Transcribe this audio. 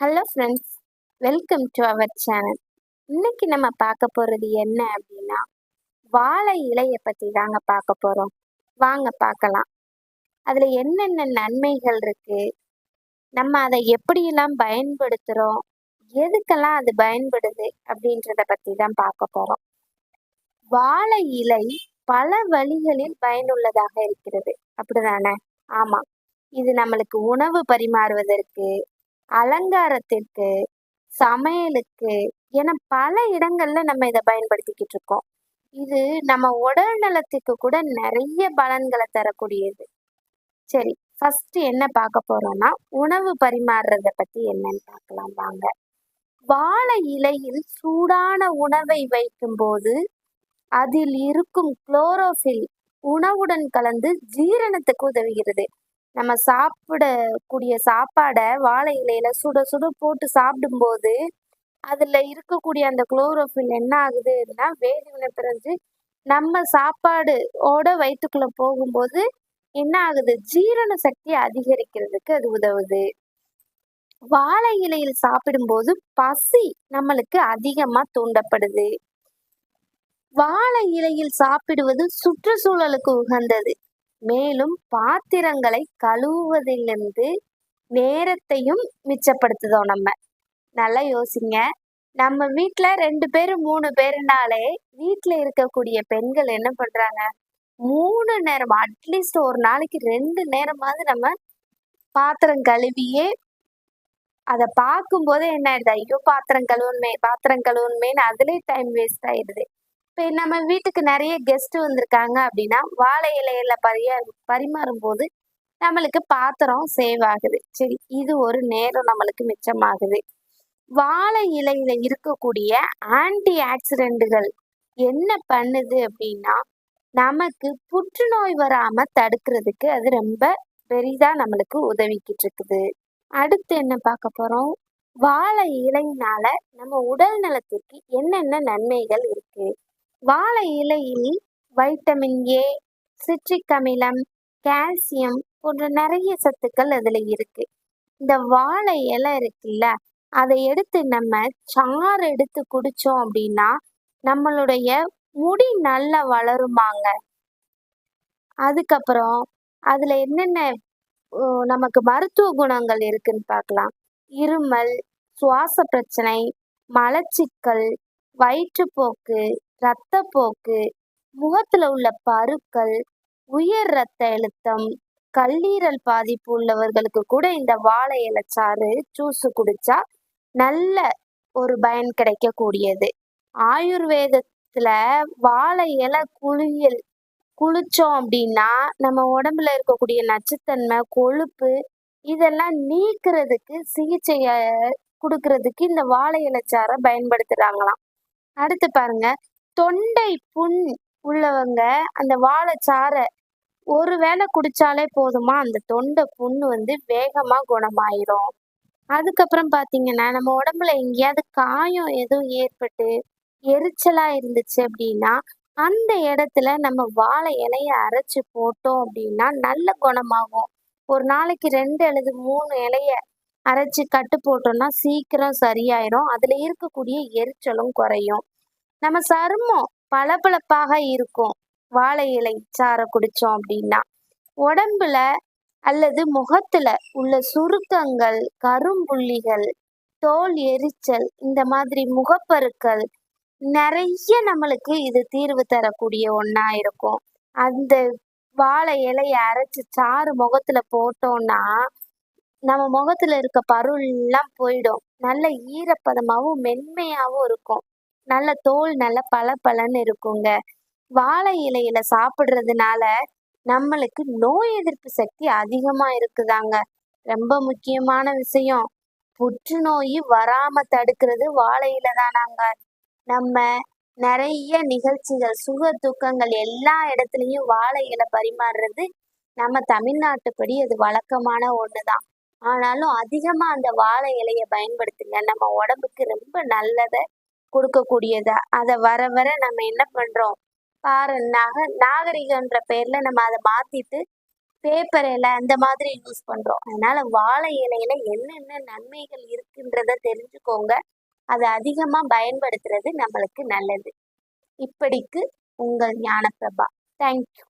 Hello friends, welcome to our channel. இன்னைக்கு நம்ம பார்க்க போகிறது என்ன அப்படின்னா, வாழை இலையை பற்றி தாங்க பார்க்க போகிறோம். வாங்க பார்க்கலாம். அதில் என்னென்ன நன்மைகள் இருக்கு, நம்ம அதை எப்படியெல்லாம் பயன்படுத்துகிறோம், எதுக்கெல்லாம் அது பயன்படுது அப்படின்றத பற்றி தான் பார்க்க போகிறோம். வாழை இலை பல வழிகளில் பயனுள்ளதாக இருக்கிறது, அப்படிதானே? ஆமாம், இது நம்மளுக்கு உணவு பரிமாறுவதற்கு, அலங்காரத்திற்கு, சமையலுக்கு என பல இடங்கள்ல நம்ம இதை பயன்படுத்திக்கிட்டு இருக்கோம். இது நம்ம உடல் நலத்துக்கு கூட நிறைய பலன்களை தரக்கூடியது. சரி, ஃபர்ஸ்ட் என்ன பார்க்க போறோம்னா, உணவு பரிமாறுறத பத்தி என்னன்னு பார்க்கலாம் வாங்க. வாழை இலையில் சூடான உணவை வைக்கும் போது அதில் இருக்கும் குளோரோஃபில் உணவுடன் கலந்து ஜீரணத்துக்கு உதவுகிறது. நம்ம சாப்பிடக்கூடிய சாப்பாடை வாழை இலையில சுட சுட போட்டு சாப்பிடும்போது அதுல இருக்கக்கூடிய அந்த குளோரோஃபில் என்ன ஆகுதுன்னா வேதிவினை பிறந்து நம்ம சாப்பாடு வயிற்றுக்குள்ள போகும்போது என்ன ஆகுது, ஜீரண சக்தி அதிகரிக்கிறதுக்கு அது உதவுது. வாழை இலையில் சாப்பிடும்போது பசி நம்மளுக்கு அதிகமா தூண்டப்படுது. வாழை இலையில் சாப்பிடுவது சுற்றுச்சூழலுக்கு உகந்தது. மேலும் பாத்திரங்களை கழுவுவதிலிருந்து நேரத்தையும் மிச்சப்படுத்துதோம். நம்ம நல்லா யோசிங்க. நம்ம வீட்டுல 2 பேரு 3 பேருனாலே வீட்டுல இருக்கக்கூடிய பெண்கள் என்ன பண்றாங்க, 3 நேரம் அட்லீஸ்ட் ஒரு நாளைக்கு 2 நேரமாவது நம்ம பாத்திரம் கழுவியே அதை பார்க்கும் போதே என்ன ஆயிடுது, ஐயோ பாத்திரம் கழுவுன்மேன்னு அதுலயே டைம் வேஸ்ட் ஆயிடுது. இப்போ நம்ம வீட்டுக்கு நிறைய கெஸ்ட் வந்திருக்காங்க அப்படின்னா வாழை இலையில பரிமாறும் போது நம்மளுக்கு பாத்திரம் சேவ் ஆகுது. சரி, இது ஒரு நேரம் நம்மளுக்கு மிச்சமாகுது. வாழை இலையில இருக்கக்கூடிய ஆன்டி ஆக்சிடென்ட்கள் என்ன பண்ணுது அப்படின்னா, நமக்கு புற்றுநோய் வராம தடுக்கிறதுக்கு அது ரொம்ப பெரிதா நம்மளுக்கு உதவிக்கிட்டு இருக்குது. அடுத்து என்ன பார்க்க போறோம், வாழை இலையினால நம்ம உடல் நலத்திற்கு என்னென்ன நன்மைகள் இருக்கு. வாழை இலையில் வைட்டமின் ஏ, சிட்ரிக் அமிலம், கால்சியம் போன்ற நிறைய சத்துக்கள் அதுல இருக்கு. இந்த வாழை இலை இருக்குல்ல, அதை எடுத்து நம்ம சாறு எடுத்து குடிச்சோம் அப்படின்னா நம்மளுடைய முடி நல்லா வளருமாங்க. அதுக்கப்புறம் அதுல என்னென்ன நமக்கு மருத்துவ குணங்கள் இருக்குன்னு பார்க்கலாம். இருமல், சுவாச பிரச்சனை, மலச்சிக்கல், வயிற்றுப்போக்கு, இரத்தப்போக்கு, முகத்துல உள்ள பருக்கள், உயர் இரத்த அழுத்தம், கல்லீரல் பாதிப்பு உள்ளவர்களுக்கு கூட இந்த வாழை இலைச்சாறு ஜூஸ் குடிச்சா நல்ல ஒரு பயன் கிடைக்கக்கூடியது. ஆயுர்வேதத்துல வாழை இலை குளிச்சோம் அப்படின்னா நம்ம உடம்புல இருக்கக்கூடிய நச்சுத்தன்மை, கொழுப்பு இதெல்லாம் நீக்கிறதுக்கு சிகிச்சைய கொடுக்கறதுக்கு இந்த வாழை இலைச்சாறை பயன்படுத்துறாங்களாம். அடுத்து பாருங்க, தொண்டை புண் உள்ளவங்க அந்த வாழைச்சாறை ஒரு வேளை குடிச்சாலே போதுமா, அந்த தொண்டை புண்ணு வேகமா குணமாயிரும். அதுக்கப்புறம் பாத்தீங்கன்னா, நம்ம உடம்புல எங்கேயாவது காயம் எதுவும் ஏற்பட்டு எரிச்சலா இருந்துச்சு அப்படின்னா அந்த இடத்துல நம்ம வாழை இலைய அரைச்சு போட்டோம் அப்படின்னா நல்ல குணமாகும். ஒரு நாளைக்கு 2 அல்லது 3 இலைய அரைச்சு கட்டு போட்டோம்னா சீக்கிரம் சரியாயிரும். அதுல இருக்கக்கூடிய எரிச்சலும் குறையும். நம்ம சருமம் பளபளப்பாக இருக்கும் வாழை இலை சாறை குடிச்சோம் அப்படின்னா. உடம்புல அல்லது முகத்துல உள்ள சுருக்கங்கள், கரும்புள்ளிகள், தோல் எரிச்சல், இந்த மாதிரி முகப்பருக்கள் நிறைய நம்மளுக்கு இது தீர்வு தரக்கூடிய ஒண்ணா இருக்கும். அந்த வாழை இலைய அரைச்சு சாறு முகத்துல போட்டோம்னா நம்ம முகத்துல இருக்க பருள் எல்லாம் போயிடும். நல்ல ஈரப்பதமாவும் மென்மையாவும் இருக்கும். நல்ல தோல் நல்ல பளபளன்னு இருக்குங்க. வாழை இலையில சாப்பிடுறதுனால நம்மளுக்கு நோய் எதிர்ப்பு சக்தி அதிகமா இருக்குதாங்க. ரொம்ப முக்கியமான விஷயம், புற்றுநோய் வராம தடுக்கிறது வாழை இலை தானாங்க. நம்ம நிறைய நிகழ்ச்சிகள், சுக துக்கங்கள் எல்லா இடத்துலயும் வாழை இலை பரிமாறுறது நம்ம தமிழ்நாட்டுப்படி அது வழக்கமான ஒண்ணுதான். ஆனாலும் அதிகமா அந்த வாழை இலையை பயன்படுத்துங்க. நம்ம உடம்புக்கு ரொம்ப நல்லதை கொடுக்கக்கூடியதா. அதை வர வர நம்ம என்ன பண்றோம் பாரு, நாகரிகன்ற பேர்ல நம்ம அதை மாத்திட்டு பேப்பர் இலை அந்த மாதிரி யூஸ் பண்றோம். அதனால வாழை இலையில என்னென்ன நன்மைகள் இருக்குன்றத தெரிஞ்சுக்கோங்க. அதை அதிகமா பயன்படுத்துறது நம்மளுக்கு நல்லது. இப்படிக்கு உங்கள் ஞானப்பிரபா. தேங்க்யூ.